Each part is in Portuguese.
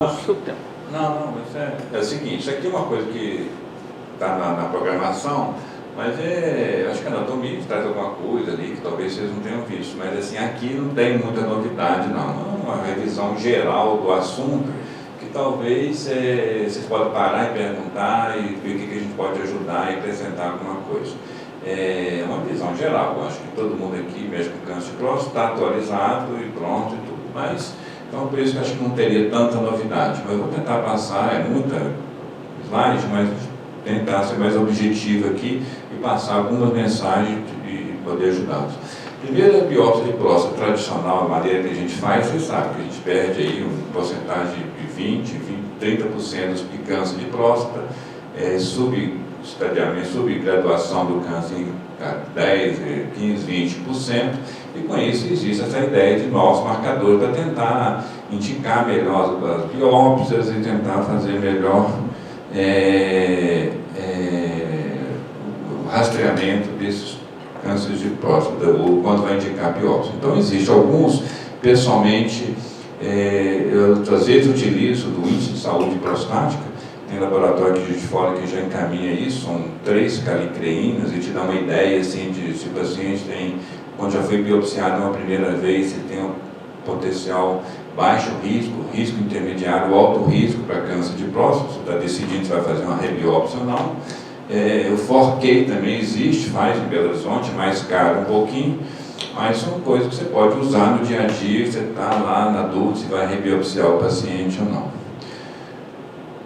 Nosso tempo. Não, isso é o seguinte, isso aqui é uma coisa que está na programação, mas acho que a anatomia traz alguma coisa ali que talvez vocês não tenham visto, mas assim, aqui não tem muita novidade não, é uma revisão geral do assunto, que talvez vocês podem parar e perguntar e ver o que a gente pode ajudar e acrescentar alguma coisa. É uma visão geral, eu acho que todo mundo aqui mexe com câncer de próstata, está atualizado e pronto e tudo, mas então por isso que eu acho que não teria tanta novidade, mas eu vou tentar passar, é muita slide, mas tentar ser mais objetivo aqui e passar algumas mensagens e poder ajudá-los. Primeiro, a biópsia de próstata tradicional, a maneira que a gente faz, você sabe que a gente perde aí uma porcentagem de 30% dos câncer de próstata, subgraduação do câncer em 10, 15, 20%, e com isso existe essa ideia de novos marcadores para tentar indicar melhor as biópsias e tentar fazer melhor o rastreamento desses cânceres de próstata, ou quando vai indicar a biópsia. Então, existem alguns, pessoalmente, eu às vezes utilizo do índice de saúde prostática, tem laboratório aqui de fora que já encaminha isso, são 3 calicreínas, e te dá uma ideia, assim, de se o paciente tem, quando já foi biopsiado uma primeira vez, se tem um potencial baixo risco intermediário, alto risco para câncer de próstata, você está decidindo se vai fazer uma rebiópsia ou não. O 4K também existe, faz em Belo Horizonte, mais caro um pouquinho, mas são coisas que você pode usar no dia a dia, você está lá na dúvida se vai rebiopsiar o paciente ou não.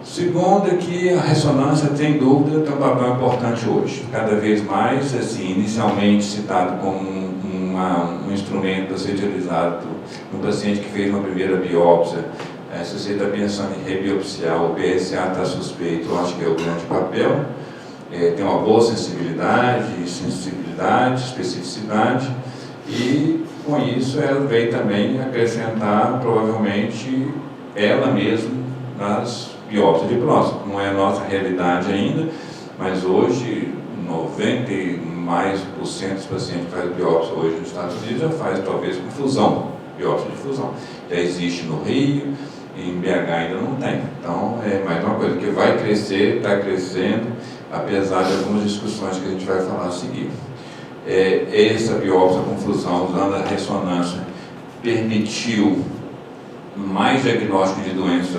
Segundo é que a ressonância, tem dúvida, tem um papel importante hoje. Cada vez mais, assim, inicialmente citado como um instrumento a ser utilizado no paciente que fez uma primeira biópsia. Se você está pensando em rebiopsiar, o PSA está suspeito, eu acho que é o grande papel. Tem uma boa sensibilidade, especificidade, e com isso ela veio também acrescentar, provavelmente, ela mesma nas biópsia de próstata. Não é a nossa realidade ainda, mas hoje 90% e mais dos pacientes que fazem biópsia hoje nos Estados Unidos já faz talvez com fusão, biópsia de fusão. Já existe no Rio, e em BH ainda não tem. Então é mais uma coisa que vai crescer, está crescendo, apesar de algumas discussões que a gente vai falar a seguir. Essa biópsia com fusão usando a ressonância permitiu mais diagnóstico de doença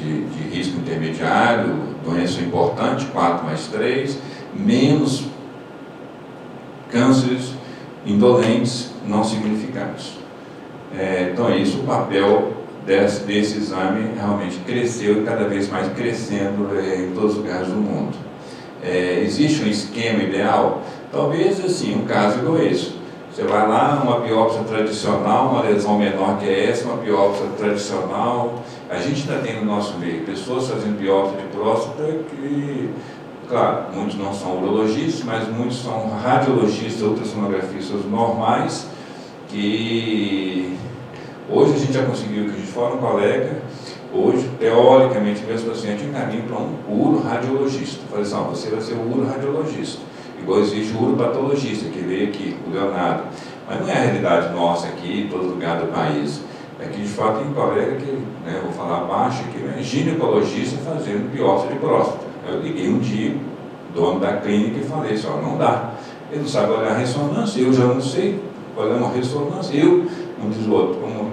de risco intermediário, doença importante, 4+3, menos cânceres indolentes não significados. Então é isso, o papel desse exame realmente cresceu e cada vez mais crescendo em todos os lugares do mundo. Existe um esquema ideal? Talvez assim, um caso igual esse. Você vai lá, uma biópsia tradicional, uma lesão menor que essa, uma biópsia tradicional. A gente ainda tem no nosso meio pessoas fazendo biópsia de próstata que, claro, muitos não são urologistas, mas muitos são radiologistas, ultrassonografistas normais, que hoje a gente já conseguiu, que a gente fala um colega, hoje, teoricamente, mesmo paciente encaminha para um uroradiologista. Falei assim, você vai ser um uroradiologista. Igual existe o uropatologista, que veio aqui, o Leonardo. Mas não é a realidade nossa aqui, em todo lugar do país. Aqui, de fato, tem um colega que, vou falar baixo aqui, é ginecologista fazendo biópsia de próstata. Eu liguei um dia, dono da clínica, e falei assim, não dá. Ele não sabe olhar a ressonância, eu já não sei olhar uma ressonância. Não diz o outro, como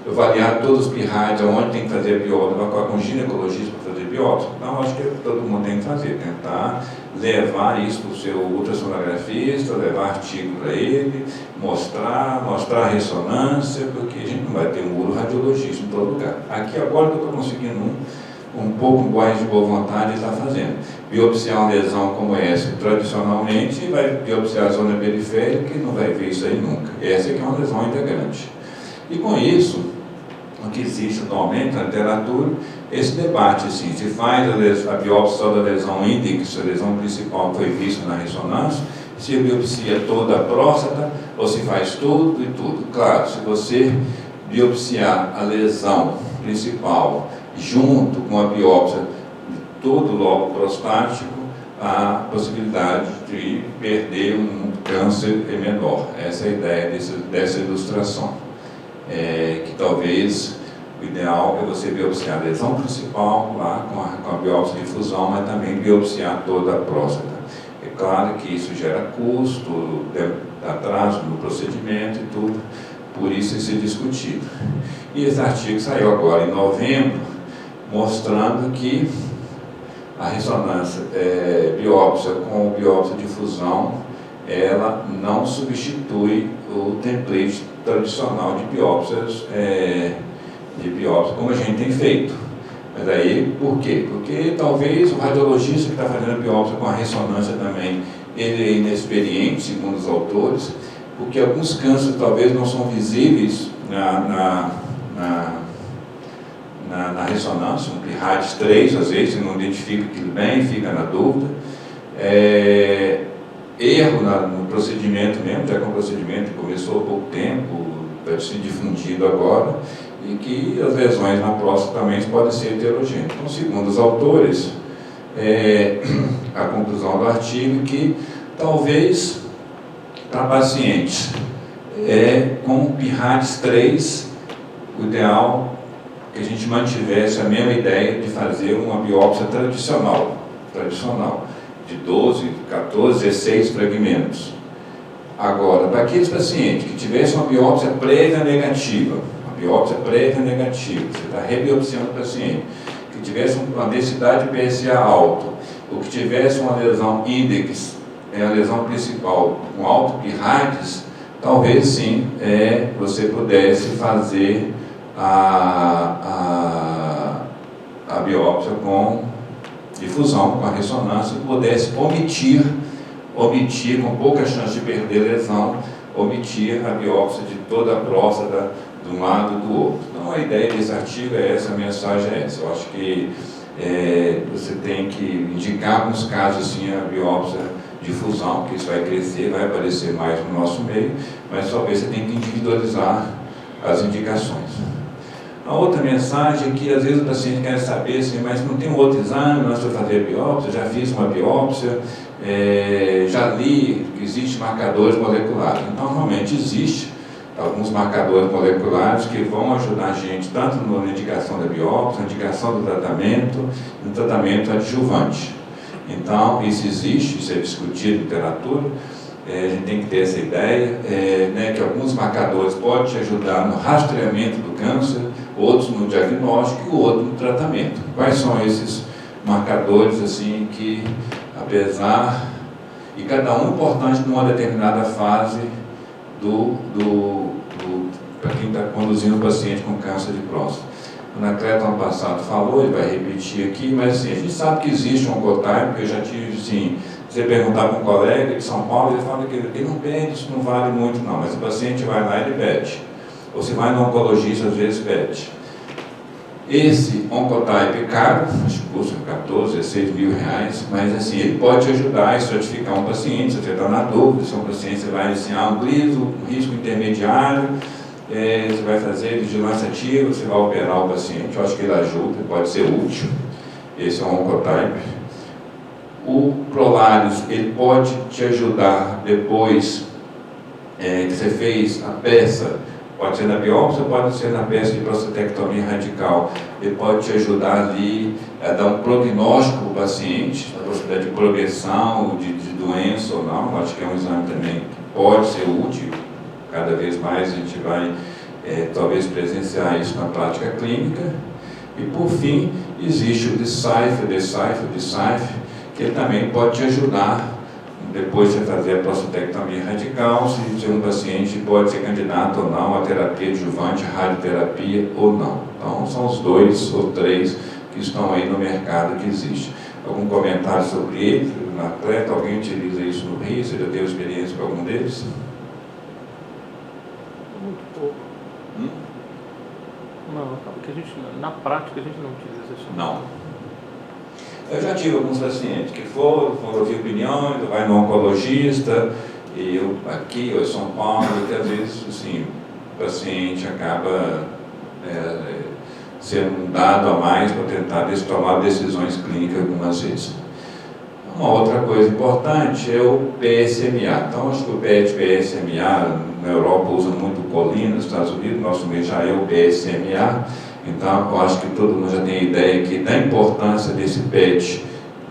eu avaliar todos os pirrais, onde tem que fazer a biópsia, vai colocar um ginecologista para fazer biópsia. Então, acho que todo mundo tem que fazer, tentar levar isso para o seu ultrassonografista, levar artigo para ele, mostrar a ressonância, porque a gente não vai ter um uroradiologista em todo lugar. Aqui agora eu estou conseguindo um pouco mais de boa vontade está fazendo. Biopsiar uma lesão como essa, tradicionalmente, vai biopsiar a zona periférica e não vai ver isso aí nunca. Essa aqui é uma lesão ainda grande. E com isso, o que existe atualmente na literatura, esse debate, assim, se faz a biópsia só da lesão índex, a lesão principal que foi vista na ressonância, se biopsia toda a próstata, ou se faz tudo e tudo. Claro, se você biopsiar a lesão principal junto com a biópsia de todo o lobo prostático, a possibilidade de perder um câncer é menor. Essa é a ideia dessa ilustração. Que talvez O ideal é você biopsiar a lesão principal lá com a biópsia de fusão, mas também biopsiar toda a próstata. É claro que isso gera custo, atraso no procedimento e tudo, por isso é discutido. E esse artigo saiu agora em novembro, mostrando que a ressonância biópsia com biópsia de fusão, ela não substitui o template tradicional de biópsias, como a gente tem feito. Mas aí, por quê? Porque talvez o radiologista que está fazendo a biópsia com a ressonância também, ele é inexperiente, segundo os autores, porque alguns cânceres talvez não são visíveis na ressonância, um PIRADS 3, às vezes você não identifica aquilo bem, fica na dúvida. Erro no procedimento mesmo, já que é um procedimento que começou há pouco tempo, está se difundido agora, e que as lesões na próstata também podem ser heterogêneas. Então, segundo os autores, a conclusão do artigo é que talvez para pacientes com PIRADS 3, o ideal é que a gente mantivesse a mesma ideia de fazer uma biópsia tradicional, de 12, 14, 16 fragmentos. Agora, para aqueles pacientes que tivessem uma biópsia prévia negativa, você está rebiopsiando o paciente, que tivesse uma densidade de PSA alta, ou que tivesse uma lesão índex, a lesão principal, com alto PIRADS, talvez sim você pudesse fazer a biópsia com difusão, com a ressonância, e pudesse omitir com pouca chance de perder lesão, omitir a biópsia de toda a próstata de um lado e do outro. Então a ideia desse artigo é essa, a mensagem é essa. Eu acho que você tem que indicar alguns casos assim, a biópsia de fusão, que isso vai crescer, vai aparecer mais no nosso meio, mas talvez você tenha que individualizar as indicações. A outra mensagem é que às vezes o paciente quer saber assim, mas não tem um outro exame antes de eu fazer a biópsia, já fiz uma biópsia, já li que existem marcadores moleculares. Então realmente existe alguns marcadores moleculares que vão ajudar a gente tanto na indicação da biópsia, na indicação do tratamento, no tratamento adjuvante. Então isso existe, isso é discutido em literatura. A gente tem que ter essa ideia, que alguns marcadores podem te ajudar no rastreamento do câncer, outros no diagnóstico e outros no tratamento. Quais são esses marcadores assim que, apesar, e cada um importante numa determinada fase para quem está conduzindo o paciente com câncer de próstata. O Anacleto ano passado falou, ele vai repetir aqui, mas assim, a gente sabe que existe um oncotype, porque eu já tive, assim, você perguntar para um colega de São Paulo, ele fala que ele não pede, isso não vale muito não, mas o paciente vai lá e ele pede. Ou se vai no oncologista, às vezes pede. Esse oncotype é caro, acho que custa 14, 16 mil reais, mas assim, ele pode te ajudar a estratificar um paciente, se você está na dúvida, se é um paciente, você vai um gliso, um risco intermediário, você vai fazer vigilância ativa, você vai operar o paciente, eu acho que ele ajuda, pode ser útil. Esse é um oncotype. O Prolaris, ele pode te ajudar depois que você fez a peça, pode ser na biópsia, pode ser na peça de prostatectomia radical. Ele pode te ajudar ali a dar um prognóstico para o paciente, a possibilidade de progressão, de doença ou não. Acho que é um exame também que pode ser útil. Cada vez mais a gente vai, talvez, presenciar isso na prática clínica. E, por fim, existe o Decipher, que ele também pode te ajudar depois de você fazer a prostatectomia radical, se um paciente pode ser candidato ou não a terapia adjuvante, radioterapia ou não. Então, são os 2 ou 3 que estão aí no mercado que existe. Algum comentário sobre ele, na atleta? Alguém utiliza isso no Rio? Você já teve experiência com algum deles? Muito pouco. Não, porque na prática a gente não utiliza isso. Não. Eu já tive alguns pacientes que foram ouvir opiniões, vai no oncologista, e eu aqui, ou em São Paulo, que às vezes, assim, o paciente acaba sendo um dado a mais para tentar tomar decisões clínicas algumas vezes. Uma outra coisa importante é o PSMA. Então, acho que o PSMA, na Europa, usa muito o Colina, nos Estados Unidos, nosso meio já é o PSMA. Então, eu acho que todo mundo já tem ideia aqui da importância desse PET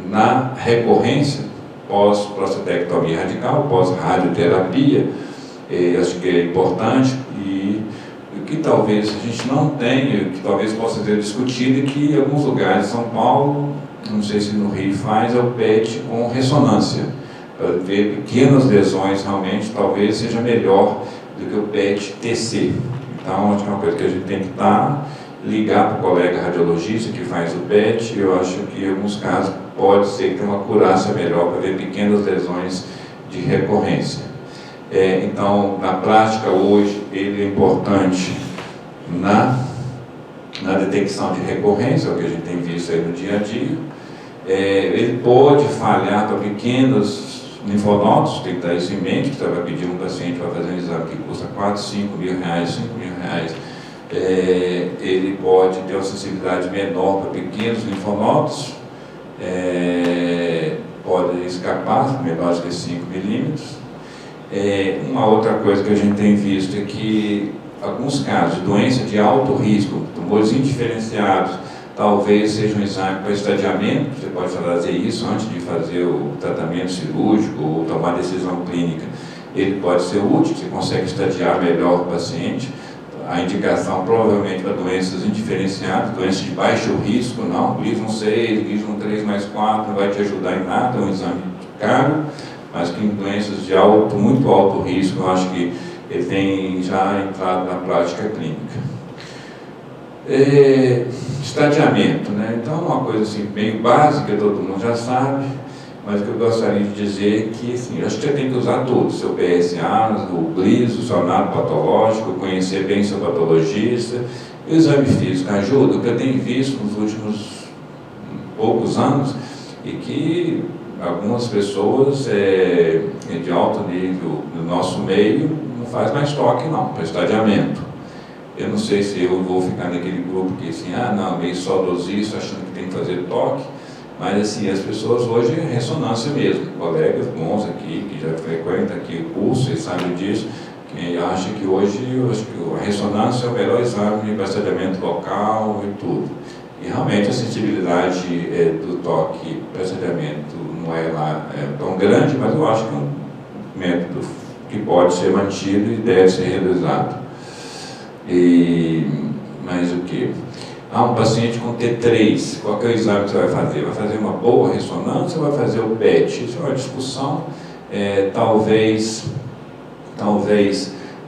na recorrência pós-prostatectomia radical, pós-radioterapia. Acho que é importante e o que talvez a gente não tenha, que talvez possa ser discutido, é que em alguns lugares de São Paulo, não sei se no Rio faz, é o PET com ressonância, para ver pequenas lesões realmente, talvez seja melhor do que o PET TC. Então, acho que é uma coisa que a gente tem que ligar para o colega radiologista que faz o PET. Eu acho que em alguns casos pode ser que tenha uma acurácia melhor para ver pequenas lesões de recorrência. Então, na prática hoje, ele é importante na detecção de recorrência, é o que a gente tem visto aí no dia a dia. Ele pode falhar para pequenos linfonodos, tem que dar isso em mente, que você vai pedir um paciente para fazer um exame que custa 4, 5 mil reais, 5 mil reais. Ele pode ter uma sensibilidade menor para pequenos linfonodos, pode escapar, menores que 5 milímetros. Uma outra coisa que a gente tem visto é que alguns casos de doença de alto risco, tumores indiferenciados, talvez seja um exame para estadiamento. Você pode fazer isso antes de fazer o tratamento cirúrgico ou tomar decisão clínica. Ele pode ser útil, você consegue estadiar melhor o paciente. A indicação provavelmente para doenças indiferenciadas, doenças de baixo risco, não, Gleason 6, Gleason 3 mais 4 não vai te ajudar em nada, é um exame caro, mas que em doenças de muito alto risco, eu acho que ele tem já entrado na prática clínica. Estadiamento, né? Então, uma coisa assim, meio básica, todo mundo já sabe, mas o que eu gostaria de dizer é que, assim, eu acho que você tem que usar tudo, o seu PSA, o Gleason, o seu anado patológico, conhecer bem seu patologista. E o exame físico ajuda, o que eu tenho visto nos últimos poucos anos, e que algumas pessoas de alto nível no nosso meio não faz mais toque não, para estadiamento. Eu não sei se eu vou ficar naquele grupo que assim, não, meio saudosista, achando que tem que fazer toque, mas assim, as pessoas hoje é ressonância mesmo, colegas bons aqui, que já frequentam aqui o curso e sabem disso, que acham que hoje a ressonância é o melhor exame para estadiamento local e tudo. E realmente a sensibilidade do toque para estadiamento não é lá tão grande, mas eu acho que é um método que pode ser mantido e deve ser realizado. Mas o que? Um paciente com T3, qual que é o exame que você vai fazer? Vai fazer uma boa ressonância ou vai fazer o PET? Isso é uma discussão. Talvez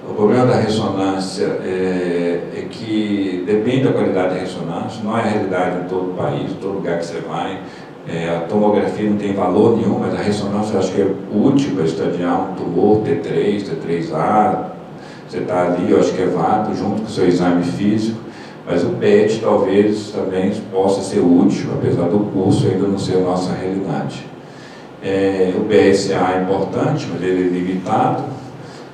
o problema da ressonância é que depende da qualidade da ressonância, não é a realidade em todo o país, em todo lugar que você vai. A tomografia não tem valor nenhum, mas a ressonância eu acho que é útil para estadiar um tumor T3, T3A. Você está ali, eu acho que é válido, junto com o seu exame físico, mas o PET talvez também possa ser útil, apesar do curso ainda não ser a nossa realidade. O PSA é importante, mas ele é limitado,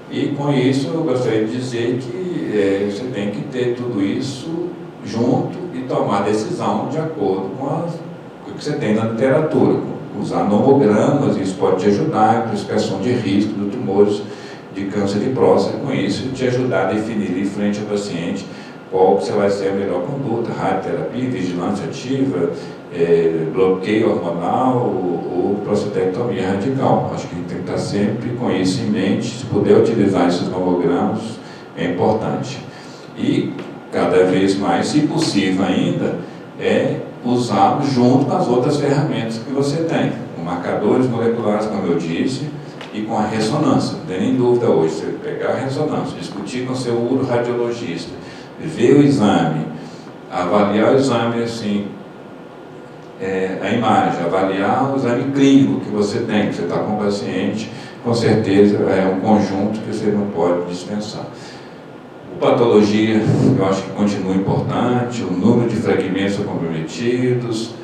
e com isso eu gostaria de dizer que você tem que ter tudo isso junto e tomar decisão de acordo com o que você tem na literatura. Usar nomogramas, isso pode te ajudar em classificação de risco de tumores de câncer de próstata, com isso te ajudar a definir em frente ao paciente qual que vai ser a melhor conduta, radioterapia, vigilância ativa, bloqueio hormonal ou prostatectomia radical. Acho que a gente tem que estar sempre com isso em mente. Se puder utilizar esses nomogramas, é importante. E cada vez mais, se possível ainda, usá-los junto com as outras ferramentas que você tem, com marcadores moleculares, como eu disse, e com a ressonância. Não tem nem dúvida hoje, você pegar a ressonância, discutir com o seu uroradiologista, ver o exame, avaliar o exame assim, a imagem, avaliar o exame clínico que você tem, que você está com o paciente, com certeza é um conjunto que você não pode dispensar. Patologia, eu acho que continua importante, o número de fragmentos comprometidos,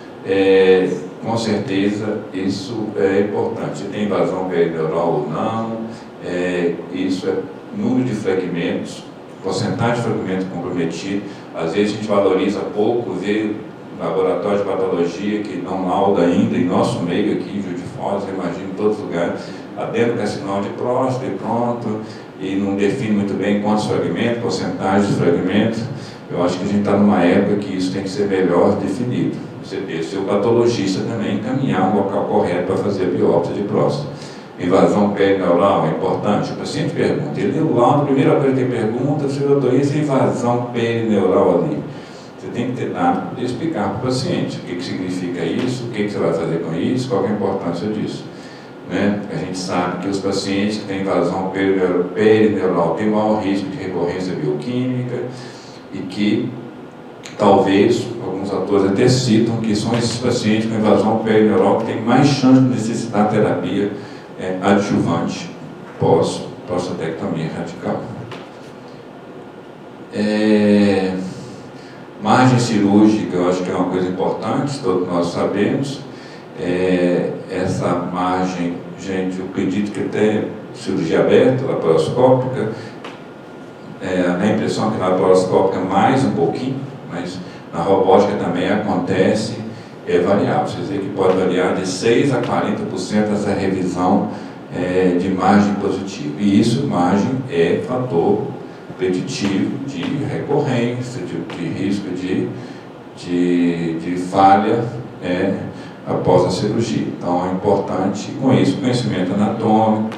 com certeza isso é importante. Se tem invasão perineural ou não, isso é número de fragmentos, porcentagem de fragmentos comprometidos. Às vezes a gente valoriza pouco, vê laboratório de patologia que não lauda ainda, em nosso meio aqui, em Juiz de Fora, eu imagino em todos os lugares, adenocarcinoma de próstata e pronto, e não define muito bem quantos fragmentos, porcentagem de fragmentos. Eu acho que a gente está numa época que isso tem que ser melhor definido. Você ter seu patologista também encaminhar um local correto para fazer a biópsia de próstata. Invasão perineural é importante? O paciente pergunta. Ele leu lá, a primeira coisa que ele pergunta, se eu estou essa invasão perineural ali. Você tem que ter dado para poder explicar para o paciente o que significa isso, o que você vai fazer com isso, qual é a importância disso. Né? A gente sabe que os pacientes que têm invasão perineural têm maior risco de recorrência bioquímica e que talvez alguns autores até citam que são esses pacientes com invasão perineural que têm mais chance de necessitar terapia adjuvante pós-prostatectomia radical. Margem cirúrgica, eu acho que é uma coisa importante, todos nós sabemos. Essa margem, gente, eu acredito que até cirurgia aberta, laparoscópica, a impressão que na laparoscópica mais um pouquinho, mas na robótica também acontece, é variável. Vocês veem que pode variar de 6% a 40% essa revisão de margem positiva. E isso, margem, é fator preditivo de recorrência, de risco de falha após a cirurgia. Então é importante, com isso, conhecimento anatômico,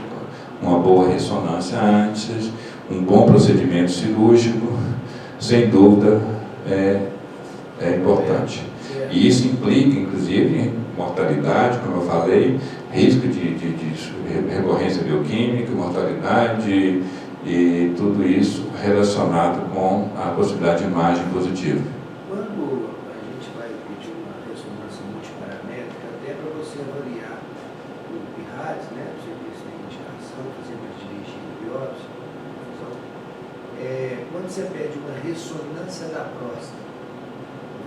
uma boa ressonância antes, um bom procedimento cirúrgico, sem dúvida, é importante. E isso implica, inclusive, mortalidade, como eu falei, risco de recorrência bioquímica, mortalidade e tudo isso relacionado com a possibilidade de imagem positiva. Quando a gente vai pedir uma ressonância multiparamétrica, até para você avaliar o PIRADS, né, você ver se tem indicação, fazer mais dirigir biópsia, quando você pede uma ressonância da próstata,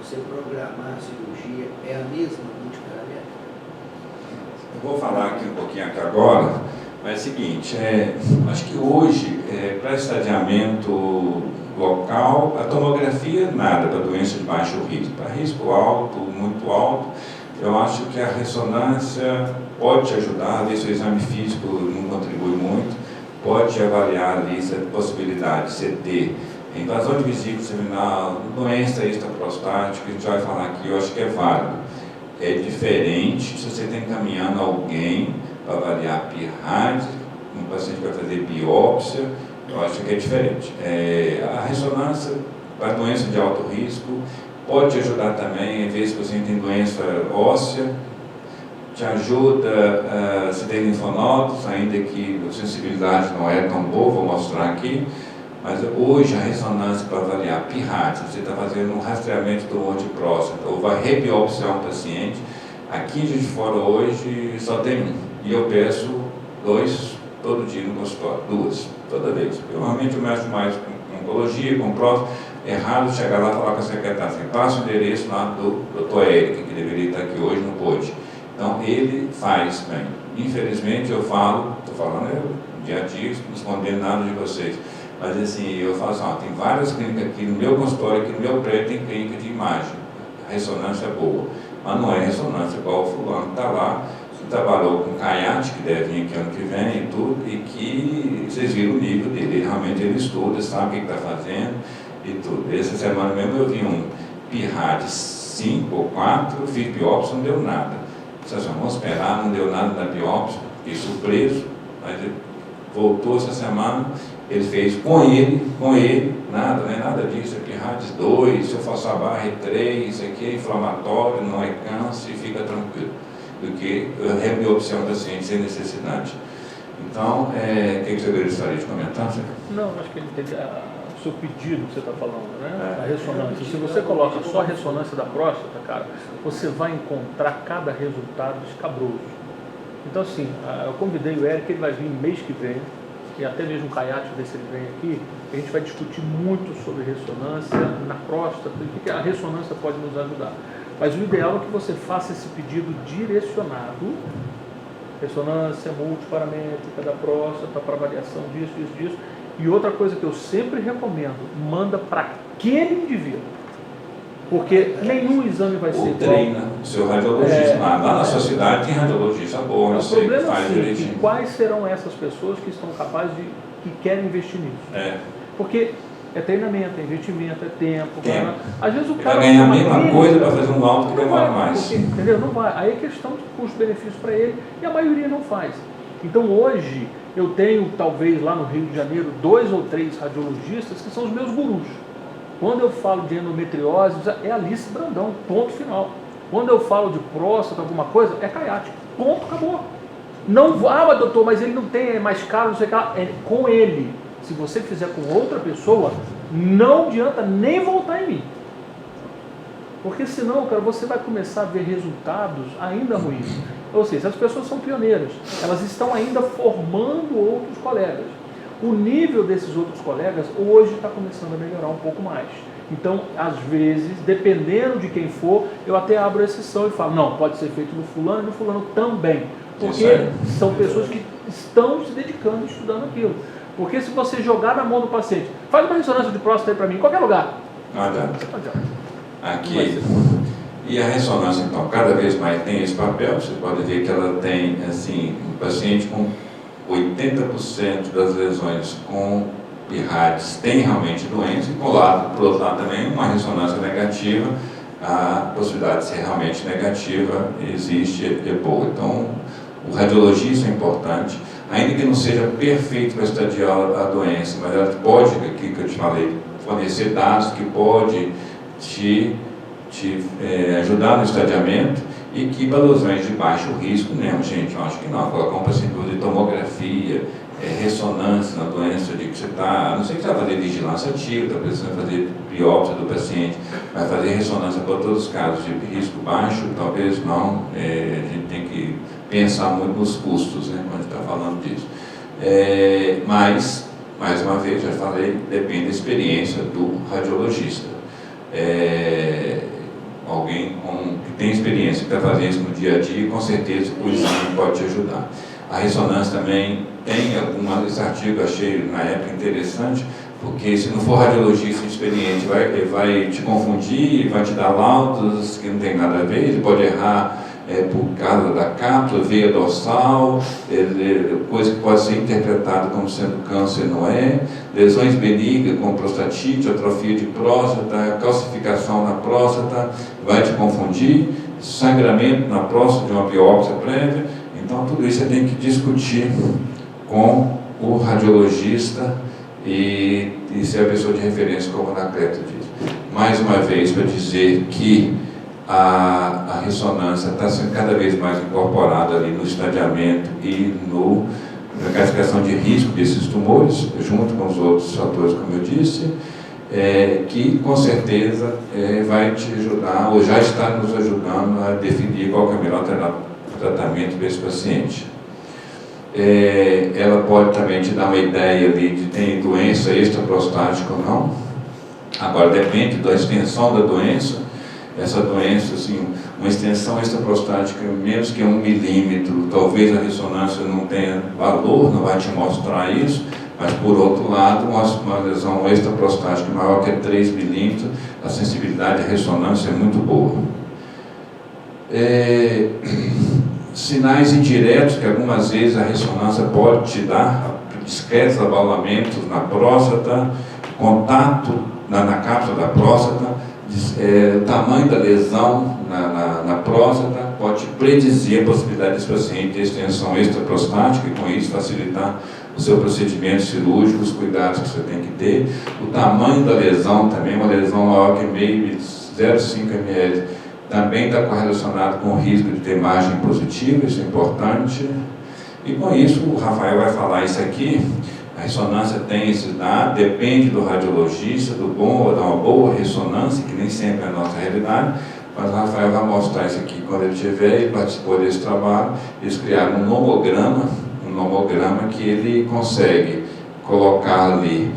você programar a cirurgia, é a mesma multiparamétrica? Eu vou falar aqui um pouquinho agora, mas é o seguinte, acho que hoje, para estadiamento local, a tomografia nada para doença de baixo risco. Para risco alto, muito alto, eu acho que a ressonância pode te ajudar, ali seu exame físico não contribui muito, pode te avaliar ali essa possibilidade de você ter invasão de vesícula seminal, doença extraprostática, que a gente vai falar aqui, eu acho que é válido. É diferente se você está encaminhando alguém para avaliar PIRADS, um paciente que vai fazer biópsia, eu acho que é diferente. A ressonância para doença de alto risco pode te ajudar também, às vezes o paciente tem doença óssea, te ajuda se tem linfonodos, ainda que a sensibilidade não é tão boa, vou mostrar aqui. Mas hoje a ressonância para avaliar PIRADS, você está fazendo um rastreamento do tumor de próstata, ou vai rebiopsiar um paciente, aqui de fora hoje só tem um. E eu peço 2 todo dia no consultório, 2, toda vez. Eu normalmente mexo mais com oncologia, com próstata, é raro chegar lá e falar com a secretária, assim, passa o endereço lá do Dr. Eric, que deveria estar aqui hoje, não pôde. Então ele faz bem. Infelizmente eu falo, estou falando dia a dia, não escondendo nada de vocês. Mas assim, eu falo assim, tem várias clínicas aqui no meu consultório, aqui no meu prédio tem clínica de imagem. A ressonância é boa, mas não é ressonância igual o fulano que está lá, que trabalhou com Caiate, que deve vir aqui ano que vem e tudo, e que vocês viram o nível dele, realmente ele estuda, sabe o que está fazendo e tudo. Essa semana mesmo eu vi um PIRADS 5 ou 4, fiz biópsia, não deu nada. Vocês vamos esperar, não deu nada da biópsia, fiquei surpreso, mas ele voltou essa semana. Ele fez com ele, nada, não é nada disso, é PIRADS 2, se eu faço a barra é 3, isso aqui é inflamatório, não é câncer, fica tranquilo, do que rebiopsiar um paciente sem necessidade. Então, o que você gostaria de comentar? Não, acho que ele tem o seu pedido que você está falando, né? A ressonância. Se você coloca só a ressonância da próstata, cara, você vai encontrar cada resultado escabroso. Então, assim, eu convidei o Eric, ele vai vir mês que vem, e até mesmo o Caiate, ver se ele vem aqui, a gente vai discutir muito sobre ressonância na próstata, e que a ressonância pode nos ajudar. Mas o ideal é que você faça esse pedido direcionado, ressonância multiparamétrica da próstata, para avaliação disso. E outra coisa que eu sempre recomendo, manda para aquele indivíduo. Porque nenhum exame vai ser igual. Treina o seu radiologista. Lá na sua cidade tem radiologista bom, eu sei que faz direitinho. E quais serão essas pessoas que estão capazes que querem investir nisso? Porque É treinamento, é investimento, é tempo. Tempo. Às vezes o Ele cara vai ganhar a uma mesma clínica, coisa para fazer um laudo que não demora vai, mais. porque, entendeu? Não vai. Aí é questão de custo-benefício para ele e a maioria não faz. Então hoje eu tenho, talvez lá no Rio de Janeiro, 2 ou 3 radiologistas que são os meus gurus. Quando eu falo de endometriose, é Alice Brandão, ponto final. Quando eu falo de próstata, alguma coisa, é Caiate, ponto, acabou. Não, mas doutor, mas ele não tem, é mais caro, não sei o que lá. É com ele. Se você fizer com outra pessoa, não adianta nem voltar em mim. Porque senão, cara, você vai começar a ver resultados ainda ruins. Ou seja, as pessoas são pioneiras, elas estão ainda formando outros colegas. O nível desses outros colegas hoje está começando a melhorar um pouco mais. Então, às vezes, dependendo de quem for, eu até abro exceção e falo, não, pode ser feito no fulano e no fulano também. Porque são pessoas que estão se dedicando, estudando aquilo. Porque se você jogar na mão do paciente, faz uma ressonância de próstata aí para mim, em qualquer lugar. Não adianta. Não adianta. Aqui. E a ressonância, então, cada vez mais tem esse papel. Você pode ver que ela tem, assim, um paciente com 80% das lesões com PIRADS tem realmente doença, e por outro lado também, uma ressonância negativa, a possibilidade de ser realmente negativa existe, é boa. Então, o radiologista é importante, ainda que não seja perfeito para estadiar a doença, mas ela pode, aqui que eu te falei, fornecer dados que pode te ajudar no estadiamento, e que para lesões de baixo risco, não, gente, eu acho que não, colocar um paciente de tomografia, ressonância na doença de que você está, a não sei que você vai fazer vigilância ativa, está precisando fazer biópsia do paciente, vai fazer ressonância para todos os casos de risco baixo, talvez não, a gente tem que pensar muito nos custos, né, quando a gente está falando disso. Mas, mais uma vez, já falei, depende da experiência do radiologista. Alguém que tem experiência, que está fazendo isso no dia a dia, com certeza o exame pode te ajudar. A ressonância também tem esse artigo, eu achei na época interessante, porque se não for radiologista experiente, vai te confundir, vai te dar laudos que não tem nada a ver, ele pode errar por causa da cápsula, veia dorsal, coisa que pode ser interpretada como sendo câncer, não é, lesões benignas como prostatite, atrofia de próstata, calcificação na próstata, vai te confundir, sangramento na próstata de uma biópsia prévia. Então tudo isso você tem que discutir com o radiologista e ser a pessoa de referência, como o Anacleto diz. Mais uma vez, para dizer que a ressonância está sendo cada vez mais incorporada ali no estadiamento e na classificação de risco desses tumores, junto com os outros fatores, como eu disse, que com certeza vai te ajudar, ou já está nos ajudando a definir qual é o melhor tratamento para esse paciente. Ela pode também te dar uma ideia ali de tem doença extraprostática ou não. Agora depende da extensão da doença. Essa doença, assim, uma extensão extraprostática menos que 1 milímetro, talvez a ressonância não tenha valor, não vai te mostrar isso, mas por outro lado, uma lesão extraprostática maior que 3 milímetros, a sensibilidade à ressonância é muito boa. Sinais indiretos que algumas vezes a ressonância pode te dar, discretos abalamentos na próstata, contato na cápsula da próstata, o tamanho da lesão na próstata pode predizer a possibilidade desse paciente ter extensão extraprostática e com isso facilitar o seu procedimento cirúrgico, os cuidados que você tem que ter. O tamanho da lesão também, uma lesão maior que 0,5 ml, também está correlacionado com o risco de ter margem positiva, isso é importante. E com isso, o Rafael vai falar isso aqui. A ressonância tem esses dados, depende do radiologista, de uma boa ressonância, que nem sempre é a nossa realidade, mas o Rafael vai mostrar isso aqui quando ele tiver, ele participou desse trabalho. Eles criaram um nomograma que ele consegue colocar ali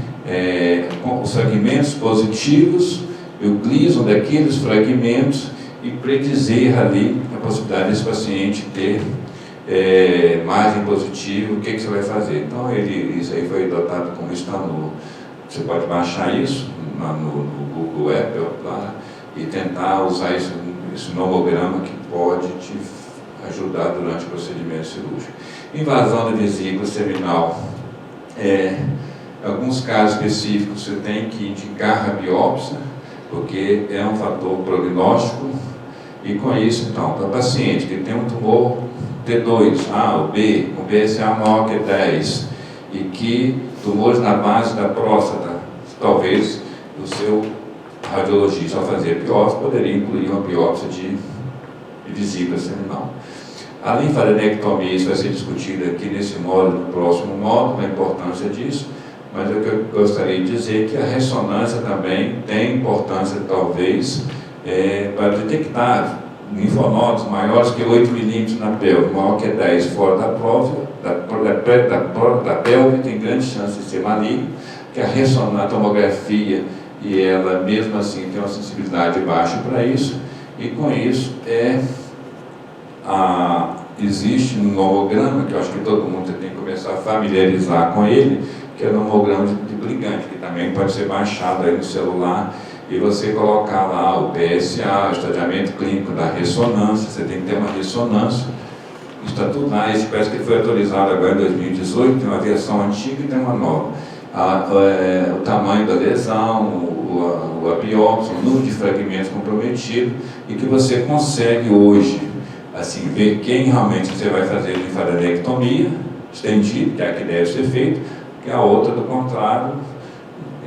os fragmentos positivos e o Gleason daqueles fragmentos e predizer ali a possibilidade desse paciente ter margem positiva, o que você vai fazer. Então, isso aí foi adotado como está você pode baixar isso no Google Apple lá, e tentar usar esse nomograma que pode te ajudar durante o procedimento cirúrgico. Invasão da vesícula seminal Em alguns casos específicos, você tem que indicar a biópsia, porque é um fator prognóstico. E com isso, então, para paciente que tem um tumor T2, A ou B, com PSA maior que 10, e que tumores na base da próstata, talvez o seu radiologista, ao fazer biópsia, poderia incluir uma biópsia de vesícula seminal. A linfadenectomia, isso vai ser discutido aqui nesse módulo, no próximo módulo, a importância disso, mas o que eu gostaria de dizer é que a ressonância também tem importância, talvez, para detectar linfonodos maiores que 8 milímetros na pelve, maior que 10 fora da pelve, tem grande chance de ser maligno, que a ressonância, a tomografia, e ela mesmo assim tem uma sensibilidade baixa para isso, e com isso existe um nomograma, que eu acho que todo mundo tem que começar a familiarizar com ele, que é o nomograma de Bligante, que também pode ser baixado aí no celular, e você colocar lá o PSA, o estadiamento clínico da ressonância, você tem que ter uma ressonância. Está tudo lá, esse parece que foi atualizado agora em 2018, tem uma versão antiga e tem uma nova. O tamanho da lesão, a biópsia, o número de fragmentos comprometidos, e que você consegue hoje, assim, ver quem realmente você vai fazer linfadenectomia estendida, que é a que deve ser feita, que a outra, do contrário,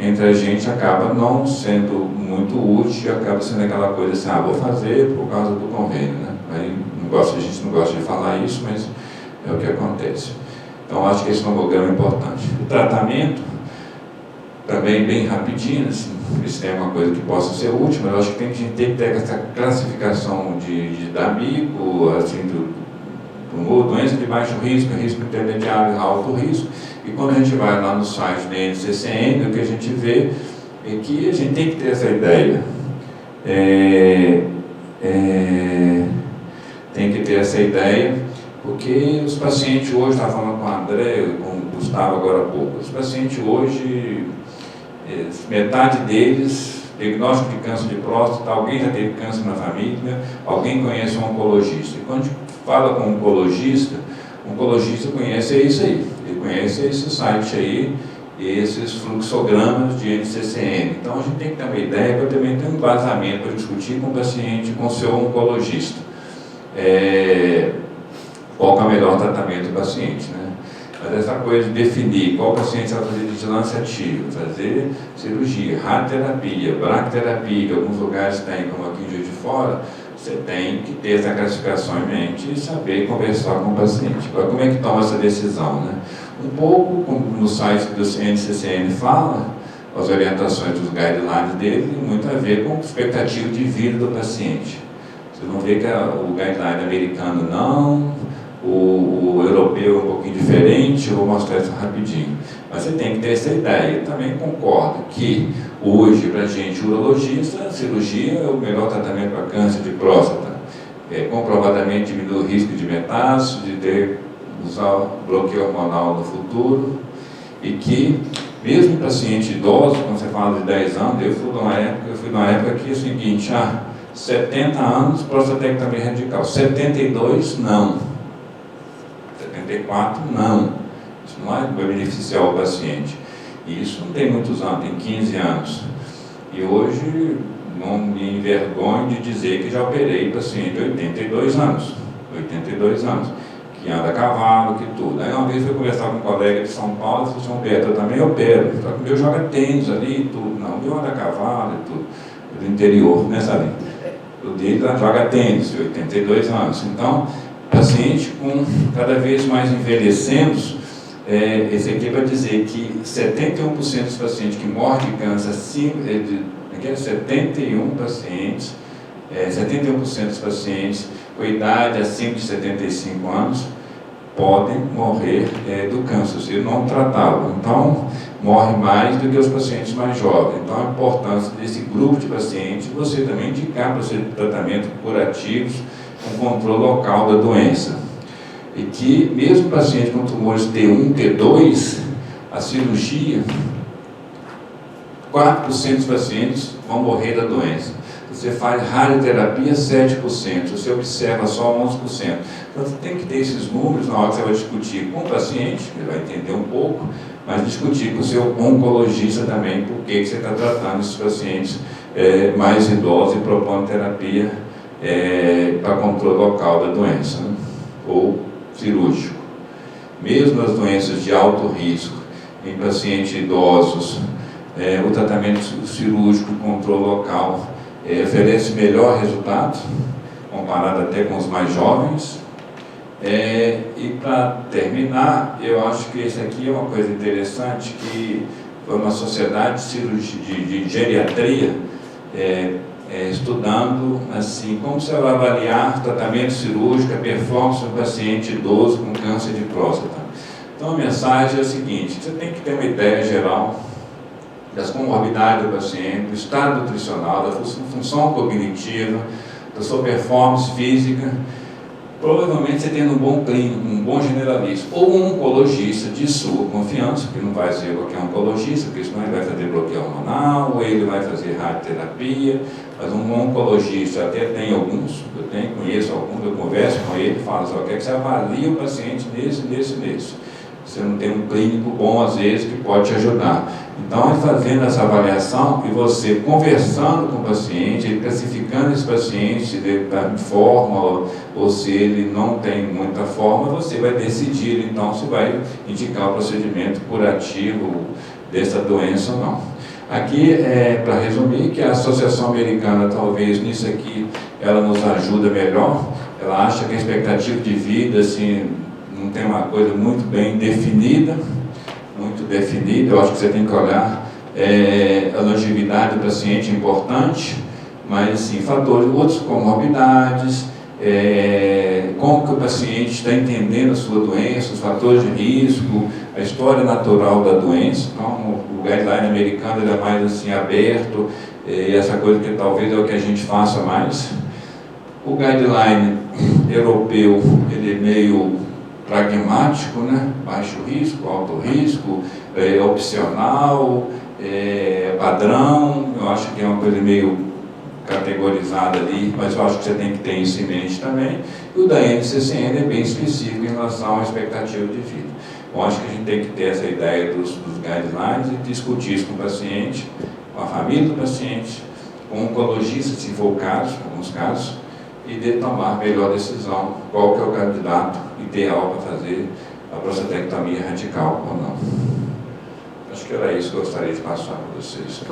entre a gente acaba não sendo muito útil, acaba sendo aquela coisa assim, vou fazer por causa do convênio, né? Aí a gente não gosta de falar isso, mas é o que acontece. Então, acho que esse nomograma é importante. O tratamento, também bem rapidinho, assim, isso tem uma coisa que possa ser útil, mas eu acho que a gente tem que ter essa classificação de amigo, assim, do doença de baixo risco, risco intermediário, alto risco, e quando a gente vai lá no site da NCCN, o que a gente vê é que a gente tem que ter essa ideia. Tem que ter essa ideia, porque os pacientes hoje, estava falando com o André, com o Gustavo agora há pouco, os pacientes hoje, metade deles, diagnóstico de câncer de próstata, alguém já teve câncer na família, alguém conhece um oncologista. E quando a gente fala com um oncologista conhece isso aí, ele conhece esse site aí, esses fluxogramas de NCCN. Então a gente tem que ter uma ideia para também ter um embasamento para discutir com o paciente, com o seu oncologista. Qual é o melhor tratamento do paciente, né? Mas essa coisa de definir qual paciente vai fazer vigilância ativa, fazer cirurgia, radioterapia, bracterapia, que alguns lugares tem, como aqui em Juiz de Fora, você tem que ter essa classificação em mente e saber conversar com o paciente. Agora, como é que toma essa decisão, né? Um pouco, como no site do NCCN fala, as orientações dos guidelines dele tem muito a ver com a expectativa de vida do paciente. Você não vê que o guideline americano não, o europeu é um pouquinho diferente, eu vou mostrar isso rapidinho. Mas você tem que ter essa ideia. Eu também concordo que hoje, para a gente, urologista, a cirurgia é o melhor tratamento para câncer de próstata. Comprovadamente diminui o risco de metástase, de usar bloqueio hormonal no futuro, e que, mesmo em paciente idoso, quando você fala de 10 anos, eu fui numa época que é o seguinte, 70 anos, prostatectomia radical, 72, não. 74, não. Isso não vai beneficiar o paciente. E isso não tem muitos anos, tem 15 anos. E hoje, não me envergonho de dizer que já operei paciente de 82 anos. 82 anos. Que anda a cavalo, que tudo. Aí uma vez eu fui conversar com um colega de São Paulo, e falou assim, Beto, eu também opero. Só que o meu joga tênis ali e tudo. Não, o meu anda a cavalo e tudo. Do interior, né, sabe? O dele joga tênis, 82 anos. Então, paciente com cada vez mais envelhecendo, esse aqui vai dizer que 71% dos pacientes que morrem de câncer, 71 pacientes, 71% dos pacientes com idade acima de 75 anos podem morrer do câncer, se não tratá-lo. Então, morre mais do que os pacientes mais jovens. Então, a importância desse grupo de pacientes, você também indicar para ser tratamento curativos, com controle local da doença. E que, mesmo paciente com tumores T1, T2, a cirurgia, 4% dos pacientes vão morrer da doença. Você faz radioterapia, 7%. Você observa só 11%. Então, você tem que ter esses números na hora que você vai discutir com o paciente, ele vai entender um pouco, mas discutir com o seu oncologista também por que você está tratando esses pacientes mais idosos e propondo terapia para controle local da doença, né? Ou cirúrgico. Mesmo as doenças de alto risco em pacientes idosos, o tratamento cirúrgico, controle local, oferece melhor resultado, comparado até com os mais jovens. E para terminar, eu acho que esse aqui é uma coisa interessante, que foi uma sociedade de geriatria estudando assim, como você vai avaliar o tratamento cirúrgico, a performance do paciente idoso com câncer de próstata. Então a mensagem é a seguinte: você tem que ter uma ideia geral das comorbidades do paciente, do estado nutricional, da função cognitiva, da sua performance física. Provavelmente você tendo um bom clínico, um bom generalista, ou um oncologista de sua confiança, que não vai ser qualquer oncologista, porque senão ele vai fazer bloqueio hormonal, ou ele vai fazer radioterapia, mas um oncologista, até tem alguns, conheço alguns, eu converso com ele, falo, só quer que você avalie o paciente nesse. Você não tem um clínico bom, às vezes, que pode te ajudar. Então, fazendo essa avaliação e você conversando com o paciente, ele classificando esse paciente, se ele está em forma ou se ele não tem muita forma, você vai decidir, então, se vai indicar o procedimento curativo dessa doença ou não. Aqui, para resumir, que a Associação Americana, talvez nisso aqui, ela nos ajuda melhor. Ela acha que a expectativa de vida, assim, não tem uma coisa muito bem definida, eu acho que você tem que olhar a longevidade do paciente é importante, mas assim, fatores, outras comorbidades, como que o paciente está entendendo a sua doença, os fatores de risco, a história natural da doença. Então, o guideline americano ele é mais assim, aberto, e essa coisa que talvez é o que a gente faça mais. O guideline europeu, ele é meio pragmático, né? Baixo risco, alto risco, opcional, padrão. Eu acho que é uma coisa meio categorizada ali, mas eu acho que você tem que ter isso em mente também. E o da NCCN é bem específico em relação à expectativa de vida. Eu acho que a gente tem que ter essa ideia dos guidelines e discutir isso com o paciente, com a família do paciente, com o oncologista, se for o caso, em alguns casos, e de tomar a melhor decisão, qual que é o candidato ideal para fazer a prostatectomia radical ou não. Acho que era isso que eu gostaria de passar para vocês.